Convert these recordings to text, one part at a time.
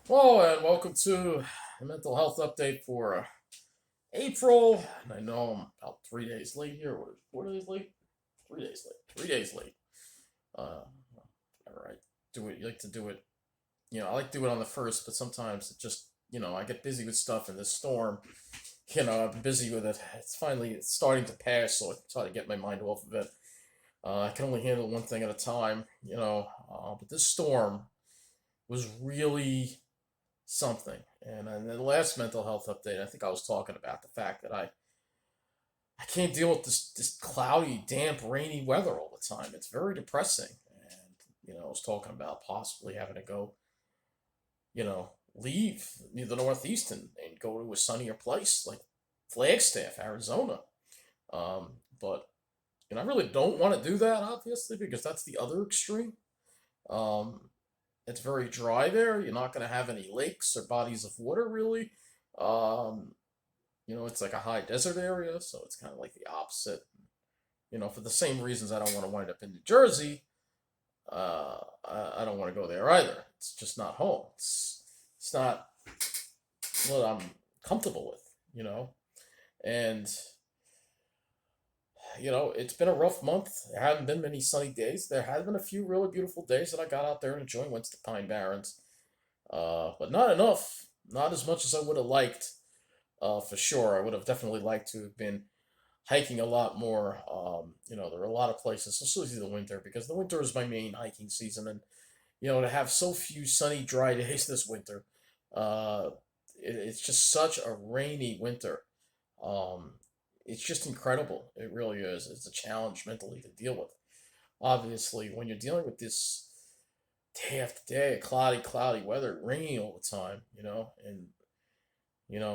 Hello and welcome to a mental health update for April. And I know I'm about 3 days late here. What, 4 days late? 3 days late. 3 days late. Uh, all right. Do it. You like to do it. I like to do it on the first, but sometimes it just, I get busy with stuff in this storm. I've been busy with it. It's starting to pass, so I try to get my mind off of it. I can only handle one thing at a time, but this storm was really something. And in the last mental health update, I think I was talking about the fact that I can't deal with this cloudy, damp, rainy weather all the time. It's very depressing. And I was talking about possibly having to go, leave the Northeast and go to a sunnier place like Flagstaff, Arizona. But I really don't want to do that, obviously, because that's the other extreme. Um, it's very dry there. You're not going to have any lakes or bodies of water, really. Um, it's like a high desert area, so it's kind of like the opposite. For the same reasons I don't want to wind up in New Jersey, I don't want to go there either. It's just not home. It's not what I'm comfortable with, And, it's been a rough month. There haven't been many sunny days. There have been a few really beautiful days that I got out there and enjoyed. Went to the Pine Barrens. But not enough. Not as much as I would have liked, for sure. I would have definitely liked to have been hiking a lot more. There are a lot of places, especially the winter, because the winter is my main hiking season, and to have so few sunny, dry days this winter, uh, it's just such a rainy winter. Um, it's just incredible. It really is. It's a challenge mentally to deal with. Obviously, when you're dealing with this day after day, cloudy weather, raining all the time, and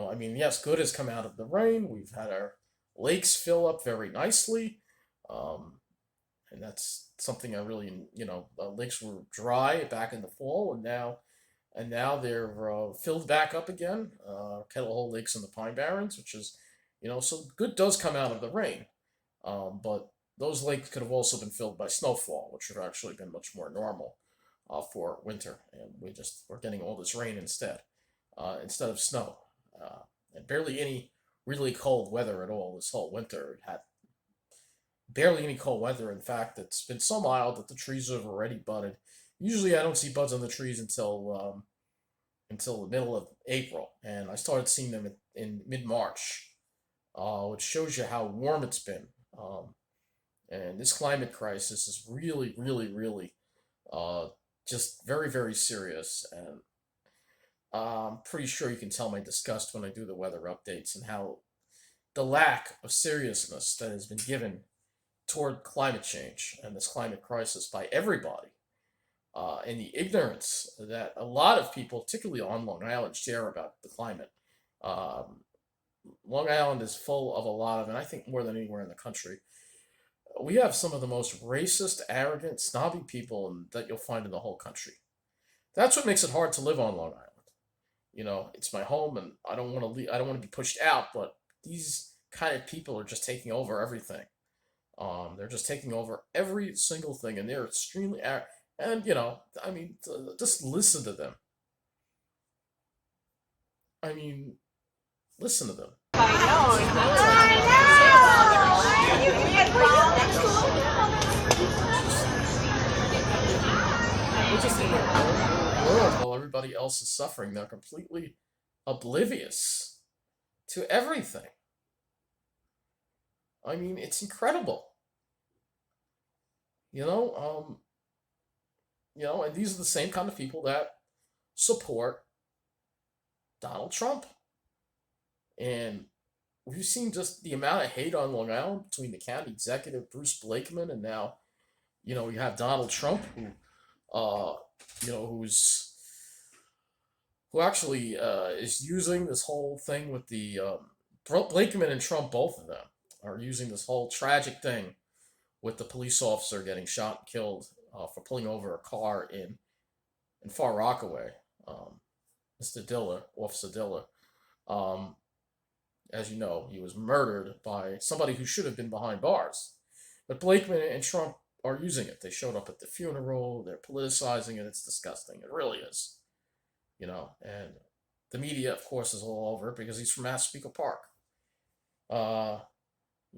I mean, yes, good has come out of the rain. We've had our lakes fill up very nicely, um, and that's something I really, lakes were dry back in the fall, and now they're filled back up again. Kettle Hole Lakes in the Pine Barrens, which is, so good does come out of the rain, but those lakes could have also been filled by snowfall, which would have actually been much more normal for winter, and we're getting all this rain instead of snow, uh, and barely any really cold weather at all this whole winter. It had barely any cold weather. In fact, it's been so mild that the trees have already budded. Usually, I don't see buds on the trees until the middle of April, and I started seeing them in mid March, which shows you how warm it's been. And this climate crisis is really, really, really uh, just very, very serious. And I'm pretty sure you can tell my disgust when I do the weather updates and how the lack of seriousness that has been given toward climate change and this climate crisis by everybody, and the ignorance that a lot of people, particularly on Long Island, share about the climate. Um, Long Island is full of a lot of, and I think more than anywhere in the country, we have some of the most racist, arrogant, snobby people that you'll find in the whole country. That's what makes it hard to live on Long Island. It's my home, and I don't want to leave. I don't want to be pushed out. But these kind of people are just taking over everything. They're just taking over every single thing, and they're extremely and I mean, just listen to them. I mean, listen to them. It's just they're just in their own world while everybody else is suffering. They're completely oblivious to everything. I mean, it's incredible. You know, um, and these are the same kind of people that support Donald Trump. And we've seen just the amount of hate on Long Island between the county executive Bruce Blakeman and now, you have Donald Trump, uh, who's who actually is using this whole thing with the Blakeman and Trump, both of them are using this whole tragic thing with the police officer getting shot and killed for pulling over a car in Far Rockaway. Um, Mr. Diller, Officer Diller, um, as you know, he was murdered by somebody who should have been behind bars. But Blakeman and Trump are using it. They showed up at the funeral. They're politicizing it. It's disgusting. It really is. and the media, of course, is all over it because he's from Massapequa Park. Uh,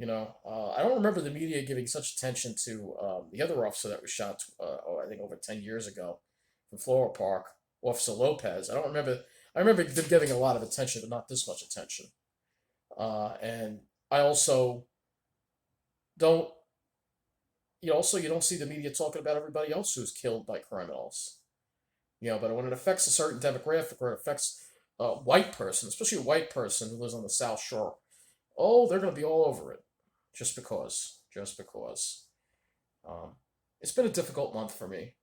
I don't remember the media giving such attention to the other officer that was shot, I think over 10 years ago from Floral Park, Officer Lopez. I don't remember. I remember them giving a lot of attention, but not this much attention. And I also don't, you don't see the media talking about everybody else who's killed by criminals. But when it affects a certain demographic or it affects a white person, especially a white person who lives on the South Shore, oh, they're going to be all over it, just because, just because. Um, it's been a difficult month for me.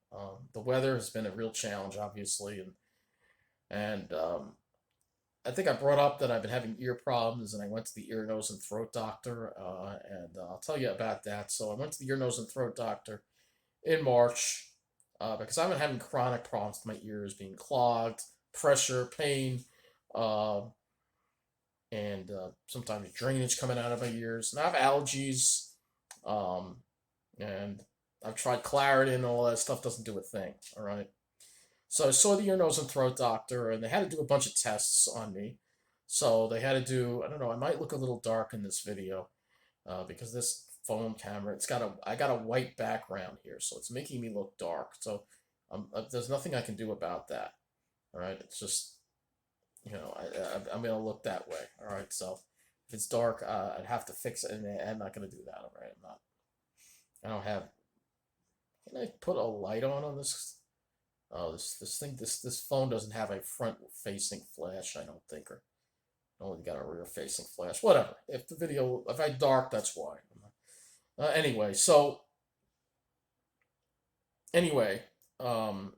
The weather has been a real challenge, obviously, and I think I brought up that I've been having ear problems, and I went to the ear, nose, and throat doctor, and I'll tell you about that. So I went to the ear, nose, and throat doctor in March because I've been having chronic problems with my ears being clogged, pressure, pain, uh, and sometimes drainage coming out of my ears. And I have allergies, um, and I've tried Claritin and all that stuff doesn't do a thing. All right. So I saw the ear, nose, and throat doctor, and they had to do a bunch of tests on me. So they had to do, I don't know, I might look a little dark in this video because this phone camera, I got a white background here, so it's making me look dark. So there's nothing I can do about that. All right, it's just, I'm gonna look that way. All right, so if it's dark, I'd have to fix it, and I'm not gonna do that. All right, I'm not. I don't have. Can I put a light on this? Oh, this phone doesn't have a front-facing flash, I don't think, or only got a rear-facing flash. Whatever. If I dark, that's why. Anyway, so anyway, um,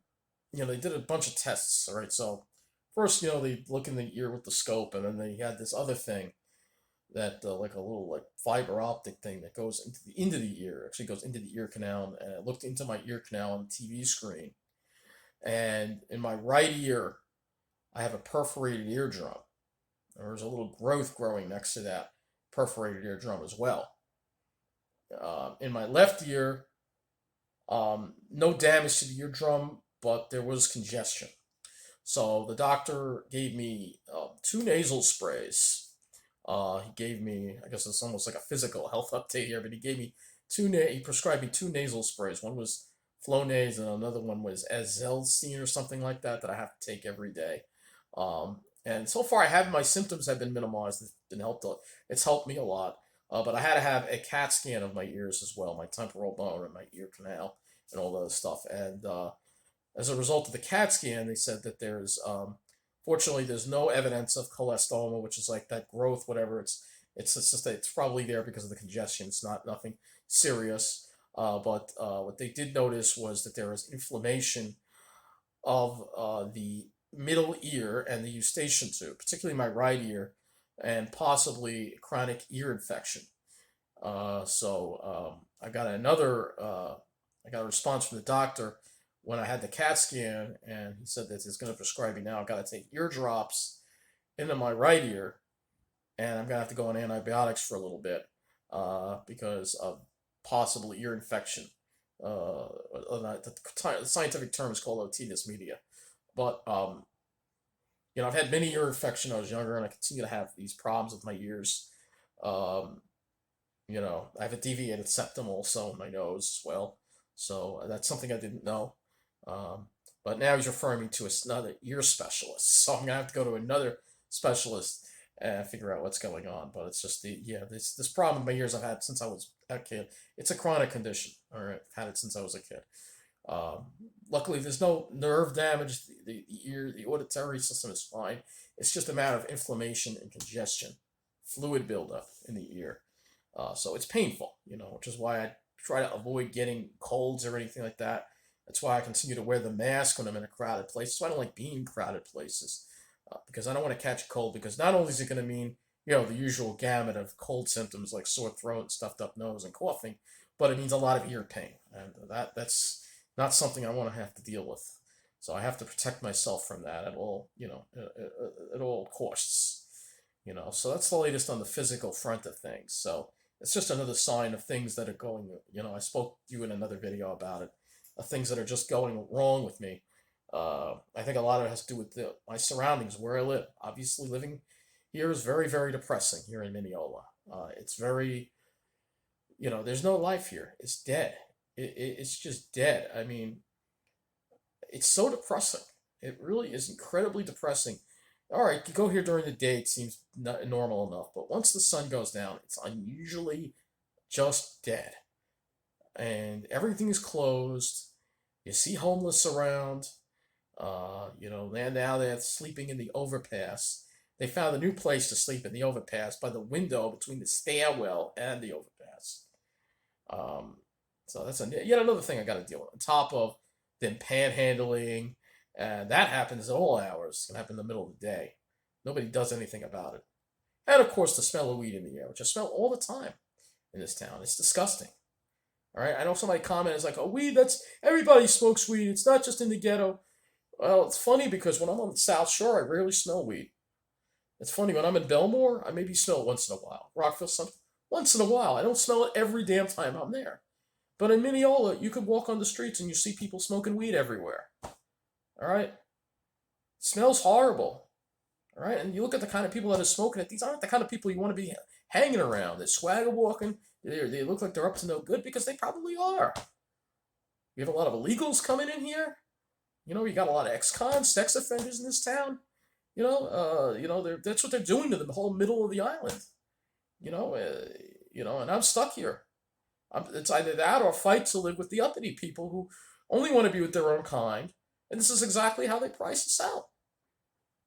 they did a bunch of tests. All right, so first, they look in the ear with the scope, and then they had this other thing that like a little like fiber optic thing that goes into the ear. Actually, goes into the ear canal, and it looked into my ear canal on the TV screen. And in my right ear, I have a perforated eardrum. There's a little growth growing next to that perforated eardrum as well. In my left ear, no damage to the eardrum, but there was congestion. So the doctor gave me two nasal sprays. He gave me, I guess it's almost like a physical health update here, but he prescribed me two nasal sprays. One was Flonase and another one was Azelstine or something like that I have to take every day. And so far, my symptoms have been minimized. It's helped me a lot. But I had to have a CAT scan of my ears as well, my temporal bone and my ear canal and all that stuff. And as a result of the CAT scan, they said that fortunately, there's no evidence of cholestoma, which is like that growth, whatever. It's just that it's probably there because of the congestion. It's not nothing serious. But what they did notice was that there was inflammation of the middle ear and the eustachian tube, particularly my right ear, and possibly chronic ear infection. So I got a response from the doctor when I had the CAT scan, and he said that he's going to prescribe me now. I've got to take ear drops into my right ear, and I'm going to have to go on antibiotics for a little bit because of possible ear infection. The scientific term is called otitis media. But, I've had many ear infection when I was younger, and I continue to have these problems with my ears. Um, I have a deviated septum also in my nose as well. So that's something I didn't know. Um, but now he's referring me to another ear specialist. So I'm going to have to go to another specialist and figure out what's going on. But it's just this problem in my ears I've had since I was a kid. It's a chronic condition. All right, I've had it since I was a kid. Um, Luckily, there's no nerve damage. The auditory system is fine. It's just a matter of inflammation and congestion, fluid buildup in the ear. So it's painful, which is why I try to avoid getting colds or anything like that. That's why I continue to wear the mask when I'm in a crowded place. That's why I don't like being in crowded places because I don't want to catch a cold. Because not only is it going to mean, the usual gamut of cold symptoms like sore throat, stuffed up nose, and coughing, but it means a lot of ear pain, and that's not something I want to have to deal with. So I have to protect myself from that at all, at all costs. So that's the latest on the physical front of things. So it's just another sign of things that are going. I spoke to you in another video about it, of things that are just going wrong with me. I think a lot of it has to do with my surroundings, where I live. Obviously, living here is very, very depressing here in Mineola. It's very, there's no life here. It's dead. It's just dead. I mean, it's so depressing. It really is incredibly depressing. All right, you go here during the day, it seems normal enough, but once the sun goes down, it's unusually just dead. And everything is closed. You see homeless around. Now they're sleeping in the overpass. They found a new place to sleep in the overpass by the window between the stairwell and the overpass. Um, so that's yet another thing I got to deal with. On top of them panhandling, and that happens at all hours. It can happen in the middle of the day. Nobody does anything about it. And of course, the smell of weed in the air, which I smell all the time in this town. It's disgusting. All right, I know somebody commented like, "Oh, weed. That's everybody smokes weed. It's not just in the ghetto." Well, it's funny because when I'm on the South Shore, I rarely smell weed. It's funny when I'm in Belmore, I maybe smell it once in a while. Rockville, something once in a while. I don't smell it every damn time I'm there. But in Mineola, you could walk on the streets and you see people smoking weed everywhere. All right, it smells horrible. All right, and you look at the kind of people that are smoking it. These aren't the kind of people you want to be hanging around. They're swagger walking. They look like they're up to no good because they probably are. You have a lot of illegals coming in here. You got a lot of ex-cons, sex offenders in this town. That's what they're doing to the whole middle of the island. And I'm stuck here. It's either that or fight to live with the uppity people who only want to be with their own kind. And this is exactly how they price us out.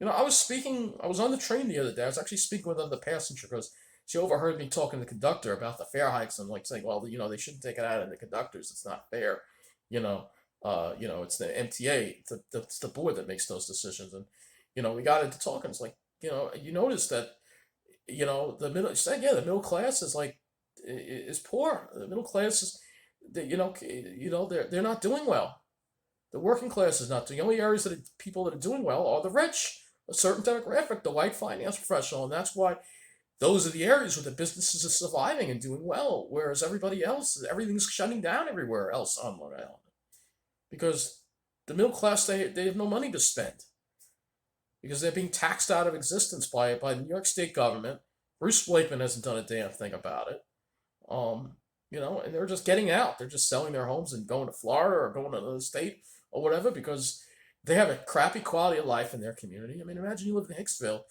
I was on the train the other day. I was actually speaking with another passenger because she overheard me talking to the conductor about the fare hikes and like saying, well, they shouldn't take it out of the conductors. It's not fair. You know, it's the MTA, it's the board that makes those decisions. And, we got into talking. It's like, you notice that, the middle class is like, is poor. The middle class is, they're not doing well. The working class is not doing. The only areas people that are doing well are the rich, a certain demographic, the white finance professional, and that's why those are the areas where the businesses are surviving and doing well, whereas everybody else, everything's shutting down everywhere else on Long Island because the middle class they have no money to spend because they're being taxed out of existence by the New York State government. Bruce Blakeman hasn't done a damn thing about it. And they're just getting out. They're just selling their homes and going to Florida or going to another state or whatever because they have a crappy quality of life in their community. I mean, imagine you live in Hicksville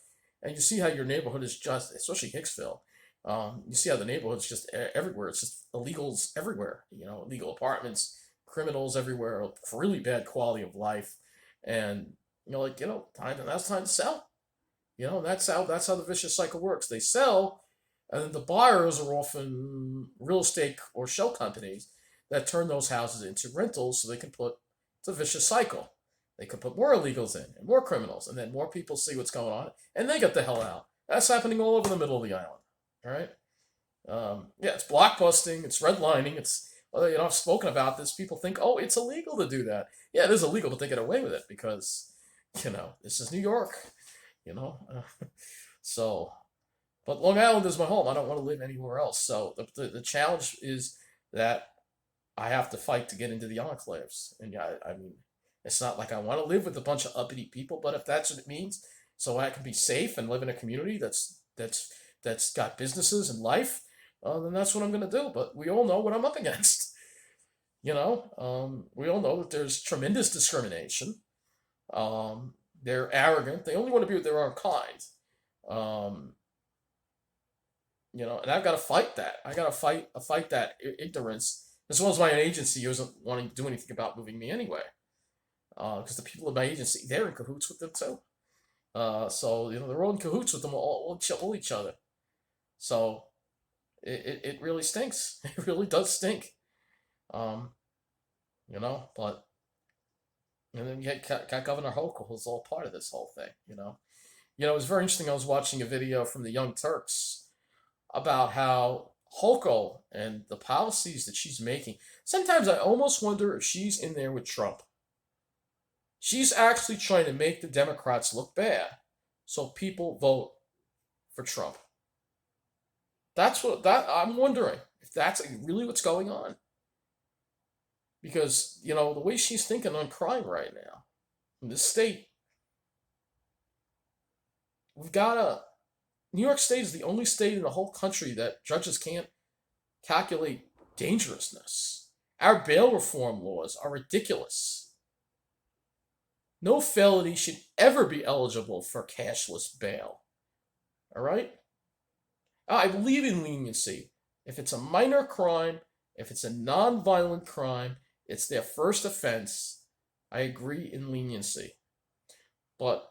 and you see how your neighborhood is just, especially Hicksville. You see how the neighborhood's just everywhere. It's just illegals everywhere. Illegal apartments, criminals everywhere, really bad quality of life, and that's time to sell. That's how the vicious cycle works. They sell, and then the buyers are often real estate or shell companies that turn those houses into rentals so they can put it's a vicious cycle. They could put more illegals in and more criminals, and then more people see what's going on, and they get the hell out. That's happening all over the middle of the island. All right. It's blockbusting. It's redlining. I've spoken about this. People think, oh, it's illegal to do that. Yeah, it is illegal, but they get away with it because, this is New York. You know, so. But Long Island is my home. I don't want to live anywhere else. So the challenge is that I have to fight to get into the enclaves. And yeah, I mean, it's not like I want to live with a bunch of uppity people, but if that's what it means, so I can be safe and live in a community that's got businesses and life, then that's what I'm going to do. But we all know what I'm up against. We all know that there's tremendous discrimination. They're arrogant. They only want to be with their own kind. Um, and I've got to fight that. I got to fight that ignorance, as well as my agency wasn't wanting to do anything about moving me anyway. Because the people in my agency, they're in cahoots with them too. So they're all in cahoots with them, all each other. So it really stinks. It really does stink. Um, but and then you got Governor Hochul, who's all part of this whole thing. It was very interesting. I was watching a video from the Young Turks about how Hochul and the policies that she's making. Sometimes I almost wonder if she's in there with Trump. She's actually trying to make the Democrats look bad so people vote for Trump. I'm wondering if that's really what's going on. Because, the way she's thinking on crime right now. In this state, we've got a New York State is the only state in the whole country that judges can't calculate dangerousness. Our bail reform laws are ridiculous. No felony should ever be eligible for cashless bail. All right? I believe in leniency. If it's a minor crime, if it's a non-violent crime, it's their first offense. I agree in leniency. But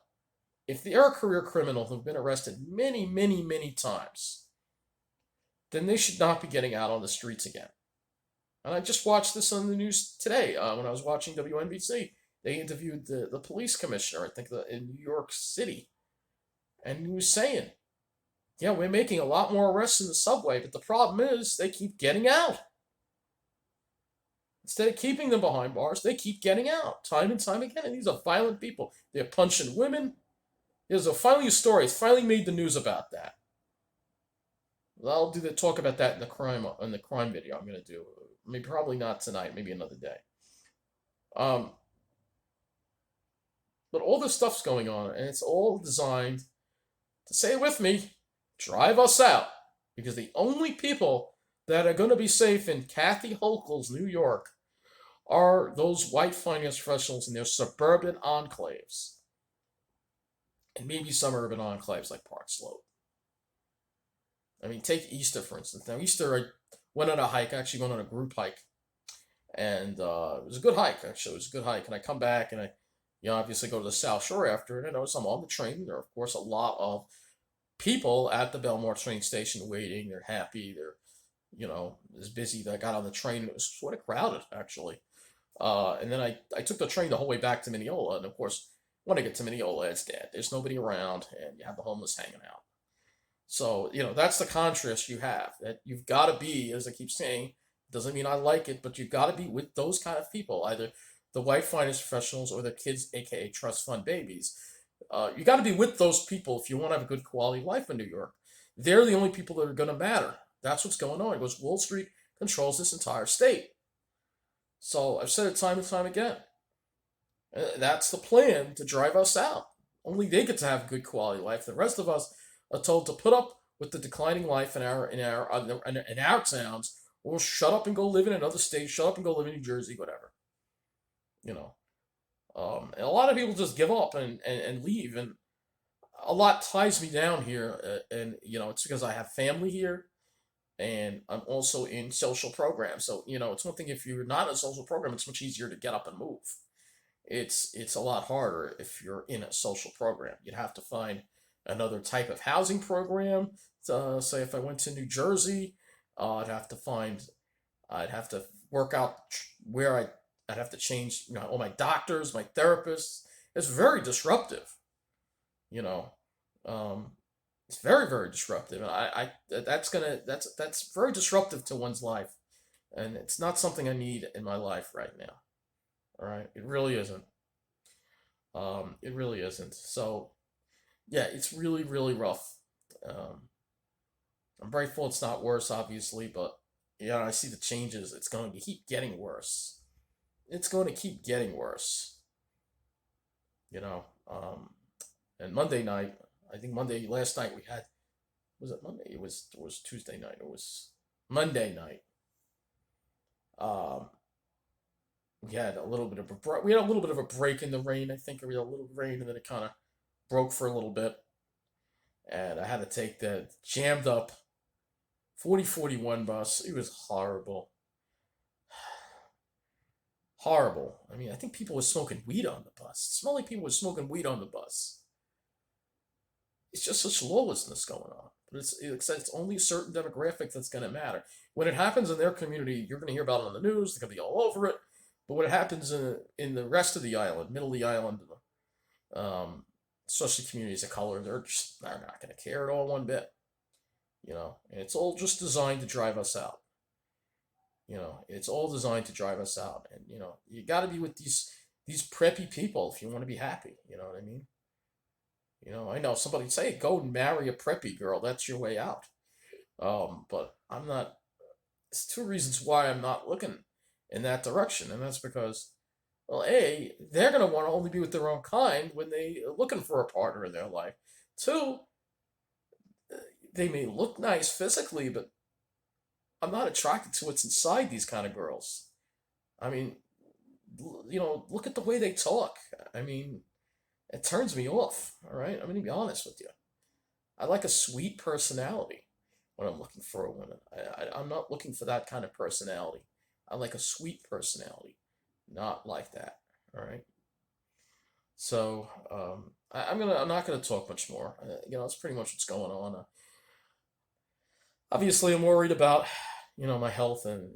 if they're a career criminal who've been arrested many, many, many times, then they should not be getting out on the streets again. And I just watched this on the news today when I was watching WNBC. They interviewed the police commissioner, I think, in New York City. And he was saying, yeah, we're making a lot more arrests in the subway, but the problem is they keep getting out. Instead of keeping them behind bars, they keep getting out time and time again. And these are violent people. They're punching women. There's finally a story. It's finally made the news about that. I'll talk about that in the crime video I'm gonna do. Maybe probably not tonight. Maybe another day. But all this stuff's going on, and it's all designed to, say it with me, drive us out. Because the only people that are going to be safe in Kathy Hochul's New York are those white finance professionals in their suburban enclaves. And maybe some urban enclaves like Park Slope. I mean, take Easter, for instance. Now, Easter, I went on a hike. I actually went on a group hike. And it was a good hike, actually. It was a good hike. And I come back and I obviously go to the South Shore after it. And I notice I'm on the train. There are, of course, a lot of people at the Belmore train station waiting. They're happy. They're, as busy. That I got on the train. It was sort of crowded, actually. And then I took the train the whole way back to Mineola. And, of course, when I get to Mineola, it's dead. There's nobody around. And you have the homeless hanging out. So, that's the contrast you have. That you've got to be, as I keep saying, doesn't mean I like it, but you've got to be with those kind of people, either the white finance professionals or the kids, aka trust fund babies. You got to be with those people if you want to have a good quality life in New York. They're the only people that are going to matter. That's what's going on. Because Wall Street controls this entire state. So I've said it time and time again. That's the plan to drive us out. Only they get to have a good quality life. The rest of us are told to put up with the declining life in our towns, or shut up and go live in another state. Shut up and go live in New Jersey, whatever. And a lot of people just give up and leave, and a lot ties me down here. And it's because I have family here, and I'm also in social programs. So it's one thing if you're not in a social program, it's much easier to get up and move. It's a lot harder if you're in a social program. You'd have to find another type of housing program. Say if I went to New Jersey, I'd have to work out where I'd have to change, all my doctors, my therapists. It's very disruptive, it's very, very disruptive, and that's very disruptive to one's life, and it's not something I need in my life right now. All right, it really isn't. It really isn't. So, yeah, it's really, really rough. Um, I'm grateful it's not worse, obviously, but I see the changes. It's going to keep getting worse. It's going to keep getting worse. You know. And Monday night, I think last night we had, was it Monday? It was Tuesday night. It was Monday night. Um, we had a little bit of a break in the rain. I think we had a little rain, and then it kind of broke for a little bit, and I had to take the jammed up 4041 bus. It was horrible. Horrible. I mean, I think people were smoking weed on the bus. It smelled like people were smoking weed on the bus. It's just such lawlessness going on. But it's only a certain demographic that's going to matter. When it happens in their community, you're going to hear about it on the news. They're going to be all over it. But when it happens in the rest of the island, middle of the island, especially communities of color, they're not going to care at all one bit. And it's all just designed to drive us out. It's all designed to drive us out, and you got to be with these preppy people if you want to be happy. You know what I mean? I know somebody say go and marry a preppy girl. That's your way out. But I'm not. It's two reasons why I'm not looking in that direction, and that's because Well, A, they're going to want to only be with their own kind when they are looking for a partner in their life. Two, they may look nice physically, but I'm not attracted to what's inside these kind of girls. I mean, look at the way they talk. I mean, it turns me off. All right, I'm going to be honest with you. I like a sweet personality when I'm looking for a woman. I'm not looking for that kind of personality. I like a sweet personality, not like that. All right. So I'm not gonna talk much more. That's pretty much what's going on. Obviously, I'm worried about my health, and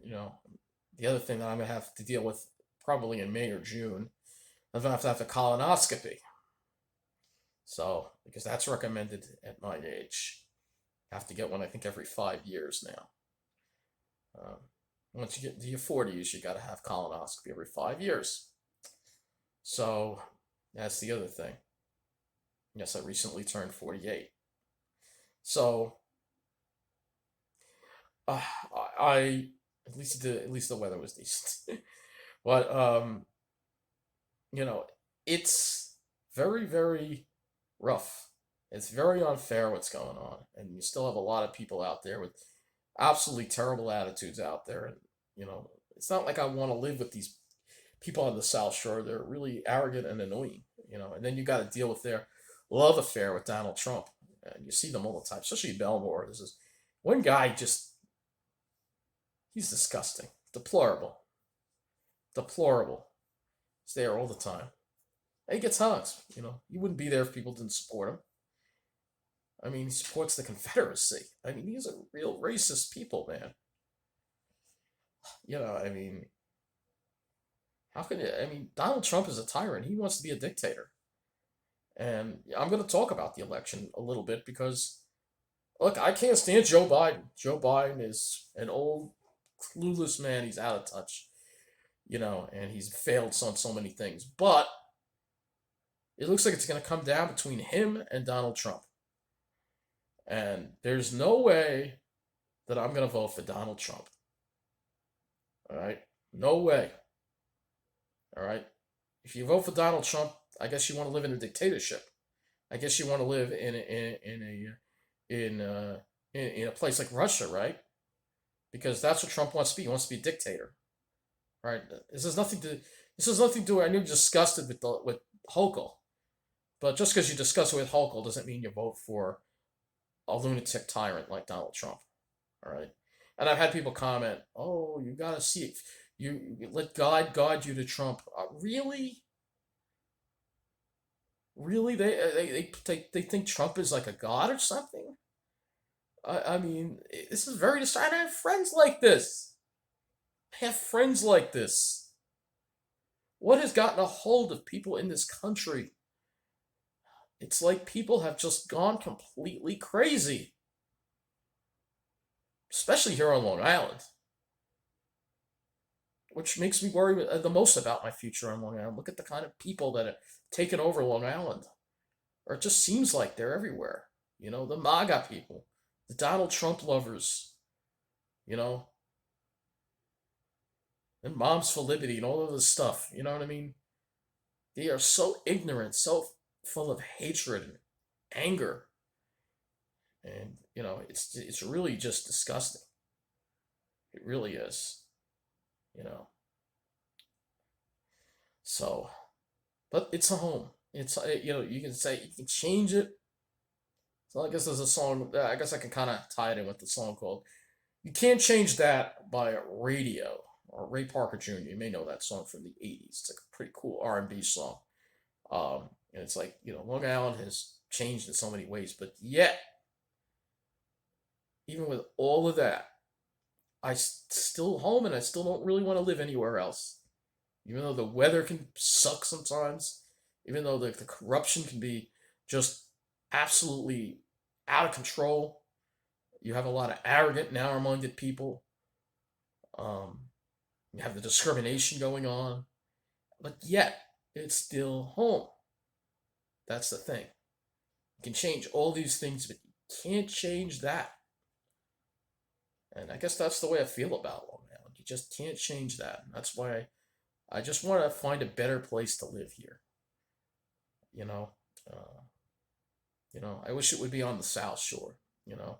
the other thing that I'm gonna have to deal with probably in May or June. I'm gonna have a colonoscopy. So because that's recommended at my age, I have to get one. I think every 5 years now. Um, Once you get to your 40s, you got to have colonoscopy every 5 years. So that's the other thing. Yes, I recently turned 48. So uh, I at least the weather was decent. But you know, it's very very rough. It's very unfair what's going on, and you still have a lot of people out there with absolutely terrible attitudes out there. And it's not like I want to live with these people on the South Shore. They're really arrogant and annoying. And then you got to deal with their love affair with Donald Trump, and you see them all the time, especially in Belmore. This is one guy, just he's disgusting, deplorable, deplorable. He's there all the time. And he gets hugs. He wouldn't be there if people didn't support him. I mean, he supports the Confederacy. I mean, these are real racist people, man. I mean, how can you? I mean, Donald Trump is a tyrant. He wants to be a dictator. And I'm going to talk about the election a little bit because, look, I can't stand Joe Biden. Joe Biden is an old, clueless man. He's out of touch, and he's failed on so many things. But it looks like it's going to come down between him and Donald Trump. And there's no way that I'm going to vote for Donald Trump. All right? No way. All right? If you vote for Donald Trump, I guess you want to live in a dictatorship. I guess you want to live in a place like Russia, right? Because that's what Trump wants to be. He wants to be a dictator, right? This has nothing to do. I know you're disgusted with Hochul, but just because you discuss it with Hochul doesn't mean you vote for a lunatic tyrant like Donald Trump. All right. And I've had people comment, "Oh, you gotta see it. You let God guide you to Trump." Really? Really? They think Trump is like a god or something? I mean, this is very distracting. I have friends like this. I have friends like this. What has gotten a hold of people in this country? It's like people have just gone completely crazy, especially here on Long Island, which makes me worry the most about my future on Long Island. Look at the kind of people that have taken over Long Island, or it just seems like they're everywhere. The MAGA people, the Donald Trump lovers, you know, and Moms for Liberty and all of this stuff. You know what I mean? They are so ignorant, so full of hatred and anger, and it's really just disgusting. It really is. You know. So, but it's a home. You can say you can change it. So I guess there's a song. I guess I can kind of tie it in with the song called "You Can't Change That" by Radio or Ray Parker Jr. You may know that song from the '80s. It's like a pretty cool R&B song. And it's like Long Island has changed in so many ways, but yet, even with all of that, I still home, and I still don't really want to live anywhere else. Even though the weather can suck sometimes, even though the corruption can be just absolutely out of control. You have a lot of arrogant, narrow-minded people. Um, you have the discrimination going on, but yet it's still home. That's the thing. You can change all these things, but you can't change that. And I guess that's the way I feel about Long Island. You just can't change that. And that's why I just want to find a better place to live here. You know, uh, I wish it would be on the South Shore. You know,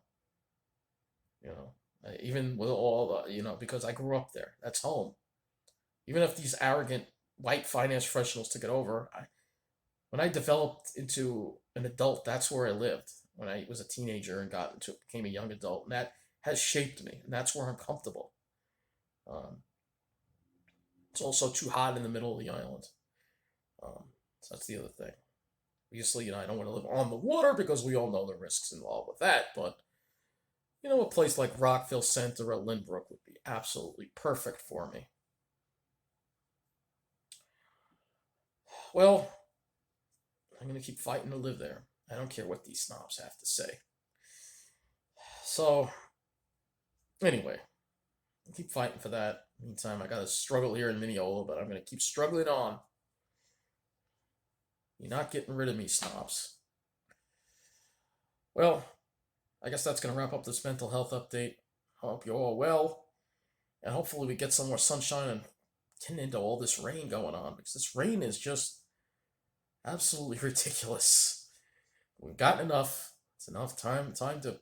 even with all the, because I grew up there. That's home. Even if these arrogant white finance professionals took it over, when I developed into an adult, that's where I lived. When I was a teenager and became a young adult, and that has shaped me, and that's where I'm comfortable. Um, it's also too hot in the middle of the island, um, so that's the other thing. Obviously, I don't want to live on the water because we all know the risks involved with that. But a place like Rockville Center or Lynbrook would be absolutely perfect for me. Well, I'm gonna keep fighting to live there. I don't care what these snobs have to say. So, anyway, I keep fighting for that. Meantime, I gotta struggle here in Mineola, but I'm gonna keep struggling on. You're not getting rid of me, snobs. Well, I guess that's gonna wrap up this mental health update. I hope you're all well, and hopefully we get some more sunshine and get into all this rain going on, because this rain is just absolutely ridiculous. We've gotten enough. It's enough time to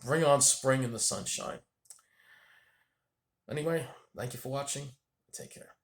bring on spring and the sunshine. Anyway, thank you for watching. Take care.